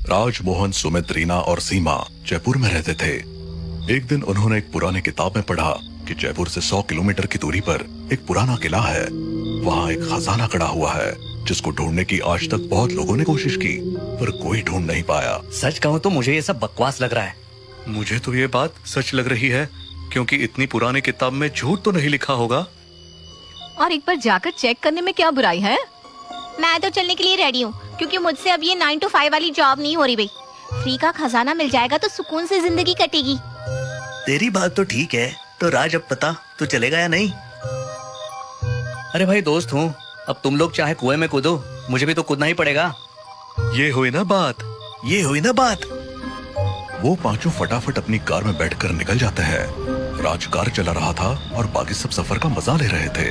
राज, मोहन, सुमित, रीना और सीमा जयपुर में रहते थे। एक दिन उन्होंने एक पुरानी किताब में पढ़ा कि जयपुर से 100 किलोमीटर की दूरी पर एक पुराना किला है। वहाँ एक खजाना खड़ा हुआ है जिसको ढूंढने की आज तक बहुत लोगों ने कोशिश की, पर कोई ढूंढ नहीं पाया। सच कहूँ तो मुझे ये सब बकवास लग रहा है। मुझे तो ये बात सच लग रही है, क्योंकि इतनी पुरानी किताब में झूठ तो नहीं लिखा होगा। और एक बार जाकर चेक करने में क्या बुराई है? मैं तो चलने के लिए रेडी हूँ, क्योंकि मुझसे अब ये 9 to 5 वाली जॉब नहीं हो रही भाई। फ्री का खजाना मिल जाएगा तो सुकून से जिंदगी कटेगी। तेरी बात तो ठीक है, तो राज अब पता तो चलेगा या नहीं? अरे भाई दोस्त हूँ, अब तुम लोग चाहे कुएं में कूदो, मुझे भी तो कूदना ही पड़ेगा। ये हुई ना बात। ये हुई ना बात। वो पांचों फटाफट अपनी कार में बैठकर निकल जाते हैं। राज कार चला रहा था और बाकी सब सफर का मजा ले रहे थे।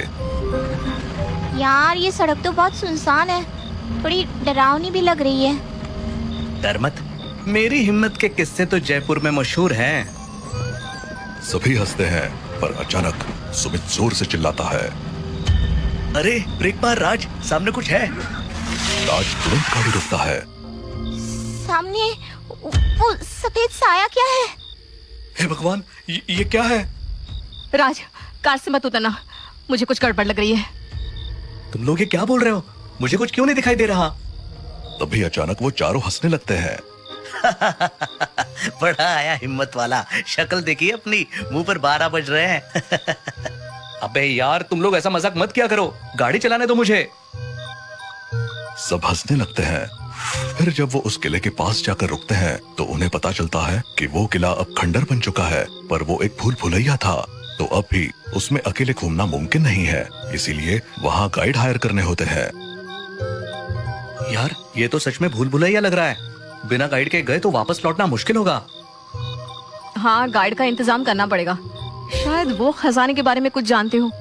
यार ये सड़क तो बहुत सुनसान है, थोड़ी डरावनी भी लग रही है। डर मत, मेरी हिम्मत के किस्से तो जयपुर में मशहूर हैं। सभी हंसते हैं, पर अचानक सुमित जोर से चिल्लाता है, अरे ब्रेक मार राज, सामने कुछ है। राज तुरंत गाड़ी रोकता है। सामने वो सफेद साया क्या है? हे भगवान, ये क्या है? राज, कार से मत उतरना, मुझे कुछ गड़बड़ लग रही है। तुम लोग ये क्या बोल रहे हो? मुझे कुछ क्यों नहीं दिखाई दे रहा? तभी अचानक वो चारों हंसने लगते हैं। बड़ा आया हिम्मत वाला, शक्ल देखिए अपनी, मुंह पर 12 बज रहे हैं। अबे यार, तुम लोग ऐसा मजाक मत किया करो, गाड़ी चलाने दो मुझे। सब हंसने लगते हैं। फिर जब वो उस किले के पास जाकर रुकते हैं तो उन्हें पता चलता है कि वो किला अब खंडर बन चुका है, पर वो एक भूल भुलैया था, तो अब भी उसमें अकेले घूमना मुमकिन नहीं है। इसीलिए वहाँ गाइड हायर करने होते हैं। यार ये तो सच में भूल भुलैया लग रहा है। बिना गाइड के गए तो वापस लौटना मुश्किल होगा। हाँ, गाइड का इंतजाम करना पड़ेगा। शायद वो खजाने के बारे में कुछ जानते हो।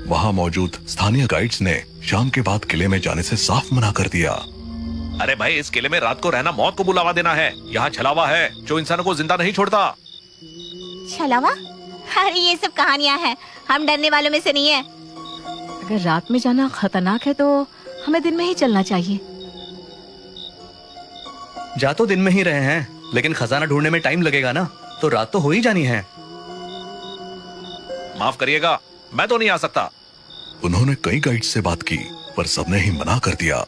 वहाँ मौजूद स्थानीय गाइड्स ने शाम के बाद किले में जाने से साफ मना कर दिया। अरे भाई, इस किले में रात को रहना मौत को बुलावा देना है। यहाँ छलावा है जो इंसानों को जिंदा नहीं छोड़ता। छलावा? अरे ये सब कहानियां हैं, हम डरने वालों में से नहीं है। अगर रात में जाना खतरनाक है तो हमें दिन में ही चलना चाहिए। जा तो दिन में ही रहे हैं, लेकिन खजाना ढूंढने में टाइम लगेगा ना, तो रात तो हो ही जानी है। माफ करिएगा, मैं तो नहीं आ सकता। उन्होंने कई गाइड से बात की, पर सबने ही मना कर दिया।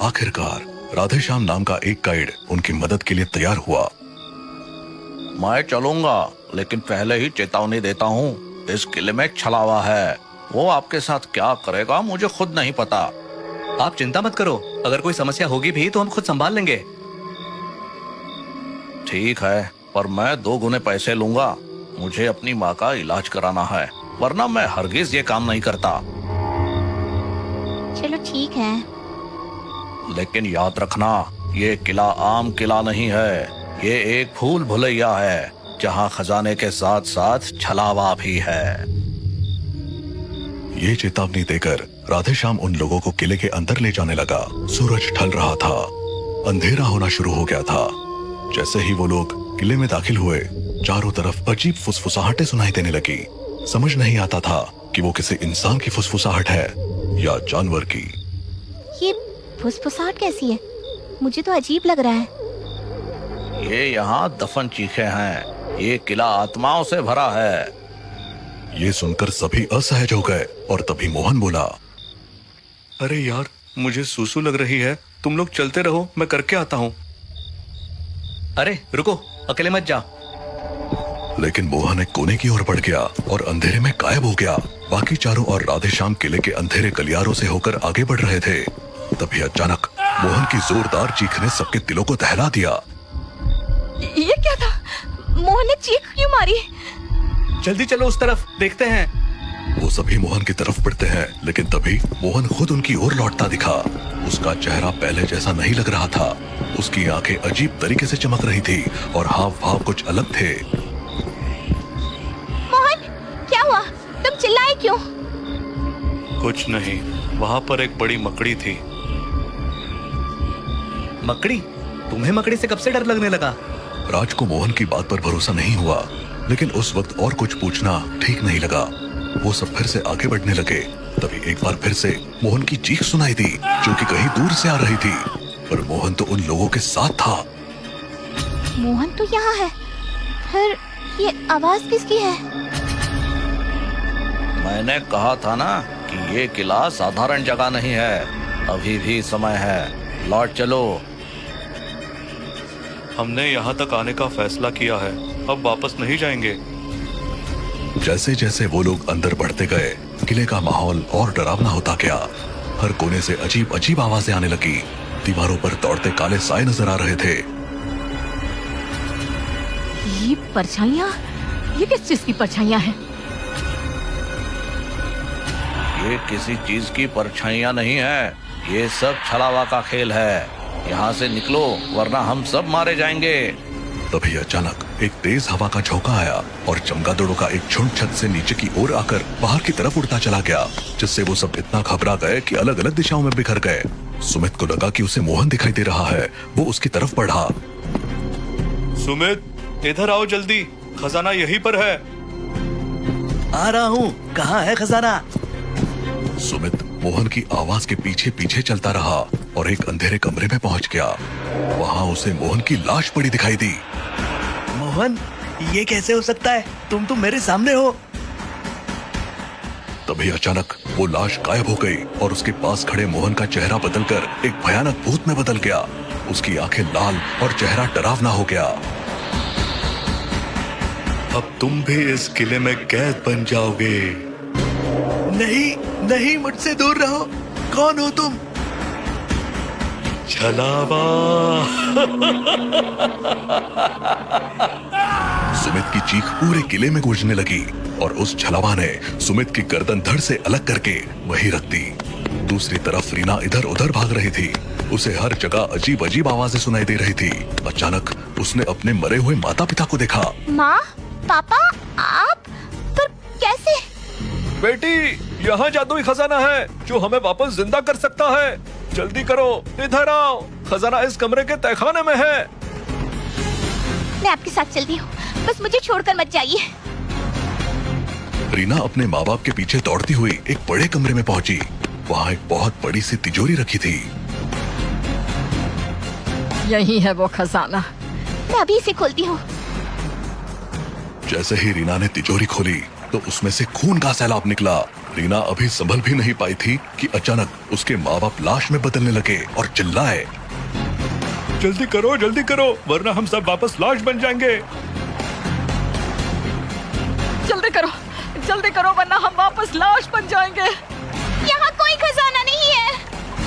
आखिरकार राधेश्याम नाम का एक गाइड उनकी मदद के लिए तैयार हुआ। मैं चलूंगा, लेकिन पहले ही चेतावनी देता हूँ, इस किले में छलावा है। वो आपके साथ क्या करेगा मुझे खुद नहीं पता। आप चिंता मत करो, अगर कोई समस्या होगी भी तो हम खुद संभाल लेंगे। ठीक है, पर मैं 2 गुने पैसे लूंगा। मुझे अपनी माँ का इलाज कराना है, वरना मैं हरगिज ये काम नहीं करता। चलो ठीक है। लेकिन याद रखना, ये किला आम किला नहीं है, ये एक भूल भुलैया है, जहाँ खजाने के साथ साथ छलावा भी है। ये चेतावनी देकर राधेश्याम उन लोगों को किले के अंदर ले जाने लगा। सूरज ढल रहा था, अंधेरा होना शुरू हो गया था। जैसे ही वो लोग किले में दाखिल हुए, चारों तरफ अजीब फुसफुसाहटें सुनाई देने लगी। समझ नहीं आता था कि वो किसी इंसान की फुसफुसाहट है या जानवर की। ये फुसफुसाहट कैसी है? मुझे तो अजीब लग रहा है। ये यहाँ दफन चीखे हैं, ये किला आत्माओं से भरा है। ये सुनकर सभी असहज हो गए और तभी मोहन बोला, अरे यार, मुझे सूसू लग रही है, तुम लोग चलते रहो, मैं करके आता हूँ। अरे रुको, अकेले मत जा। लेकिन मोहन एक कोने की ओर बढ़ गया और अंधेरे में गायब हो गया। बाकी चारों और राधेश्याम किले के अंधेरे गलियारों से होकर आगे बढ़ रहे थे। तभी अचानक मोहन की जोरदार चीख ने सबके दिलों को दहला दिया। ये क्या था? मोहन ने चीख क्यों मारी? जल्दी चलो उस तरफ, देखते हैं। वो सभी मोहन की तरफ बढ़ते हैं, लेकिन तभी मोहन खुद उनकी ओर लौटता दिखा। उसका चेहरा पहले जैसा नहीं लग रहा था। उसकी आंखें अजीब तरीके से चमक रही थी और हाव भाव कुछ अलग थे। मोहन, क्या हुआ? तुम चिल्लाए क्यों? कुछ नहीं, वहाँ पर एक बड़ी मकड़ी थी। मकड़ी? तुम्हें मकड़ी से कब से डर लगने लगा? राज को मोहन की बात पर भरोसा नहीं हुआ, लेकिन उस वक्त और कुछ पूछना ठीक नहीं लगा। वो सब फिर से आगे बढ़ने लगे। तभी एक बार फिर से मोहन की चीख सुनाई दी, जो कि कहीं दूर से आ रही थी। पर मोहन तो उन लोगों के साथ था। मोहन तो यहाँ है, फिर ये आवाज किसकी है? मैंने कहा था ना कि ये किला साधारण जगह नहीं है। अभी भी समय है, लौट चलो। हमने यहाँ तक आने का फैसला किया है, अब वापस नहीं जाएंगे। जैसे जैसे वो लोग अंदर बढ़ते गए, किले का माहौल और डरावना होता गया। हर कोने से अजीब अजीब आवाजें आने लगी। दीवारों पर दौड़ते काले साए नजर आ रहे थे। ये परछाइयाँ, ये किस चीज की परछाइयाँ हैं? ये किसी चीज की परछाइयाँ नहीं है, ये सब छलावा का खेल है। यहाँ से निकलो वरना हम सब मारे जाएंगे। तभी अचानक एक तेज हवा का झोंका आया और चमगादड़ों का एक झुंड छत से नीचे की ओर आकर बाहर की तरफ उड़ता चला गया, जिससे वो सब इतना घबरा गए कि अलग अलग दिशाओं में बिखर गए। सुमित को लगा कि उसे मोहन दिखाई दे रहा है। वो उसकी तरफ बढ़ा। सुमित, इधर आओ जल्दी, खजाना यहीं पर है। आ रहा हूँ, कहाँ है खजाना? सुमित मोहन की आवाज के पीछे पीछे चलता रहा और एक अंधेरे कमरे में पहुंच गया। वहां उसे मोहन की लाश पड़ी दिखाई दी। मोहन, ये कैसे हो सकता है? तुम तो मेरे सामने हो। तभी अचानक वो लाश गायब हो गई और उसके पास खड़े मोहन का चेहरा बदलकर एक भयानक भूत में बदल गया। उसकी आंखें लाल और चेहरा डरावना हो गया। अब तुम भी इस किले में कैद बन जाओगे। नहीं नहीं, मुझसे दूर रहो। कौन हो तुम? छलावा। सुमित की चीख पूरे किले में गूंजने लगी और उस छलावा ने सुमित की गर्दन धड़ से अलग करके वहीं रख दी। दूसरी तरफ रीना इधर उधर भाग रही थी। उसे हर जगह अजीब अजीब आवाजें सुनाई दे रही थी। अचानक उसने अपने मरे हुए माता पिता को देखा। माँ, पापा, आप? पर कैसे? बेटी, यहाँ जादुई खजाना है जो हमें वापस जिंदा कर सकता है। जल्दी करो, इधर आओ, खजाना इस कमरे के तहखाने में है। मैं आपके साथ चलती हूँ, बस मुझे छोड़कर मत जाइए। रीना अपने माँ बाप के पीछे दौड़ती हुई एक बड़े कमरे में पहुंची। वहाँ एक बहुत बड़ी सी तिजोरी रखी थी। यही है वो खजाना। मैं अभी इसे खोलती हूँ। जैसे ही रीना ने तिजोरी खोली तो उसमें से खून का सैलाब निकला। रीना अभी संभल भी नहीं पाई थी कि अचानक उसके माँ बाप लाश में बदलने लगे और चिल्लाए, जल्दी करो, वरना हम सब वापस लाश बन जाएंगे। जल्दी करो वरना हम वापस लाश बन जाएंगे। यहाँ कोई खजाना नहीं है।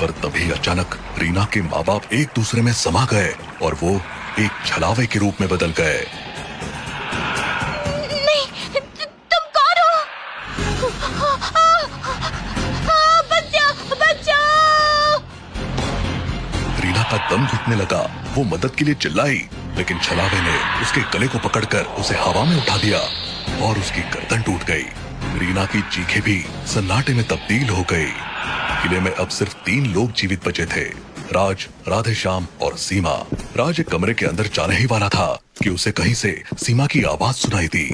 पर तभी अचानक रीना के माँ बाप एक दूसरे में समा गए और वो एक छलावे के रूप में बदल गए। नहीं, तुम कौन हो? बचाओ! रीना का दम घुटने लगा। वो मदद के लिए चिल्लाई, लेकिन छलावे ने उसके गले को पकड़कर उसे हवा में उठा दिया और उसकी गर्दन टूट गई। रीना की चीखें भी सन्नाटे में तब्दील हो गई। किले में अब सिर्फ 3 लोग जीवित बचे थे, राज, राधेश्याम और सीमा। राज एक कमरे के अंदर जाने ही वाला था कि उसे कहीं से सीमा की आवाज सुनाई दी।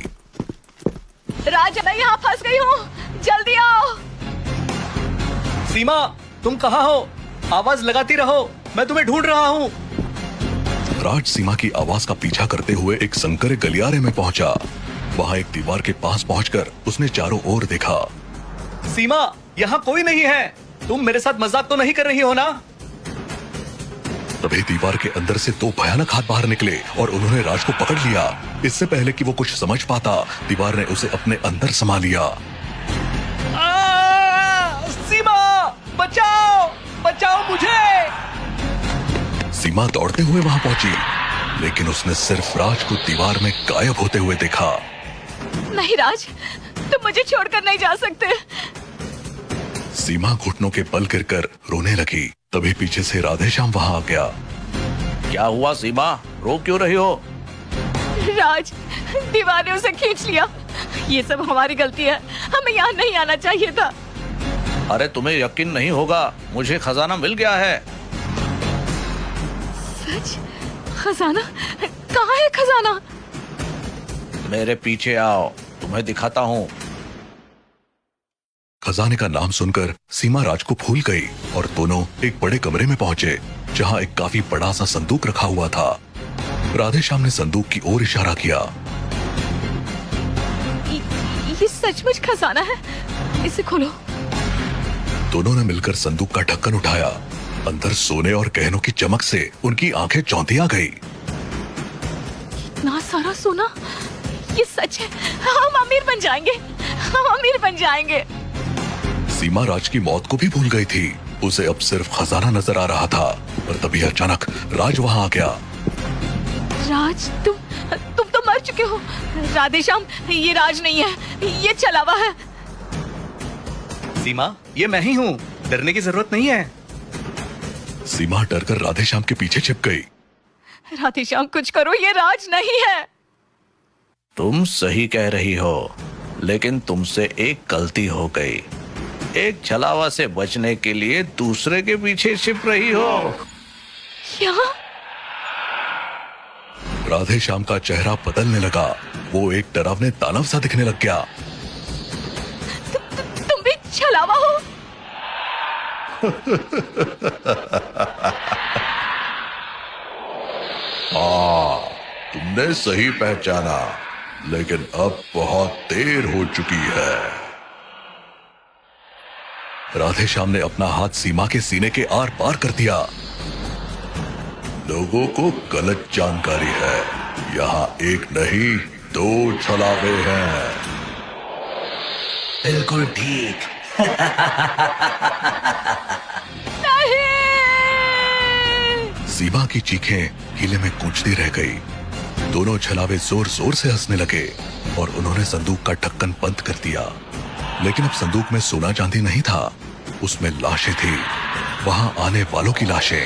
राज, मैं यहाँ फंस गई हूँ, जल्दी आओ। सीमा, तुम कहाँ हो? आवाज लगाती रहो, मैं तुम्हें ढूंढ रहा हूँ। राज सीमा की आवाज का पीछा करते हुए एक संकरे गलियारे में पहुंचा। वहाँ एक दीवार के पास पहुंचकर उसने चारों ओर देखा। सीमा, यहाँ कोई नहीं है। तुम मेरे साथ मजाक तो नहीं कर रही हो ना? तभी दीवार के अंदर से 2 भयानक हाथ बाहर निकले और उन्होंने राज को पकड़ लिया। इससे पहले कि वो कुछ समझ पाता, दीवार ने उसे अपने अंदर समा लिया। सीमा, बचाओ, बचाओ मुझे! सीमा दौड़ते हुए वहां पहुंची, लेकिन उसने सिर्फ राज को दीवार में गायब होते हुए देखा। नहीं राज, तुम मुझे छोड़कर नहीं जा सकते। सीमा घुटनों के बल गिरकर रोने लगी। तभी पीछे से राधेश्याम वहां आ गया। क्या हुआ सीमा, रो क्यों रही हो? राज, दीवार ने उसे खींच लिया। ये सब हमारी गलती है, हमें यहाँ नहीं आना चाहिए था। अरे तुम्हें यकीन नहीं होगा, मुझे खजाना मिल गया है। सच? खजाना? कहाँ है खजाना? मेरे पीछे आओ, तुम्हें दिखाता हूँ। खजाने का नाम सुनकर सीमा राज को भूल गई और दोनों एक बड़े कमरे में पहुंचे जहां एक काफी बड़ा सा संदूक रखा हुआ था। राधेश्याम ने संदूक की ओर इशारा किया। ये सचमुच खजाना है, इसे खोलो। दोनों ने मिलकर संदूक का ढक्कन उठाया। अंदर सोने और गहनों की चमक से उनकी आंखें चौंधिया गई। इतना सारा सोना, ये सच है, हम अमीर बन जाएंगे, हम अमीर बन जाएंगे। सीमा राज की मौत को भी भूल गई थी। उसे अब सिर्फ खजाना नजर आ रहा था। पर तभी अचानक राज वहां आ गया। राज, तुम तो मर चुके हो। राधेश्याम, ये राज नहीं है, ये छलावा है। सीमा, ये मैं ही हूँ, डरने की जरूरत नहीं है। सीमा डरकर राधेश्याम के पीछे छिप गई। राधेश्याम, कुछ करो, ये राज नहीं है। तुम सही कह रही हो, लेकिन तुमसे एक गलती हो गई। एक छलावा से बचने के लिए दूसरे के पीछे छिप रही हो। क्या? राधेश्याम का चेहरा बदलने लगा। वो एक डरावने दानव सा दिखने लग गया। तुम भी छलावा हो? हाँ, तुमने सही पहचाना, लेकिन अब बहुत देर हो चुकी है। राधेश्याम ने अपना हाथ सीमा के सीने के आर पार कर दिया। लोगों को गलत जानकारी है। यहाँ एक नहीं, 2 छलावे हैं। बिल्कुल ठीक। नहीं! सीमा की चीखें किले में गूंजती रह गई। दोनों छलावे जोर जोर से हंसने लगे और उन्होंने संदूक का ढक्कन बंद कर दिया। लेकिन अब संदूक में सोना चांदी नहीं था, उसमें लाशें थी। वहां आने वालों की लाशें।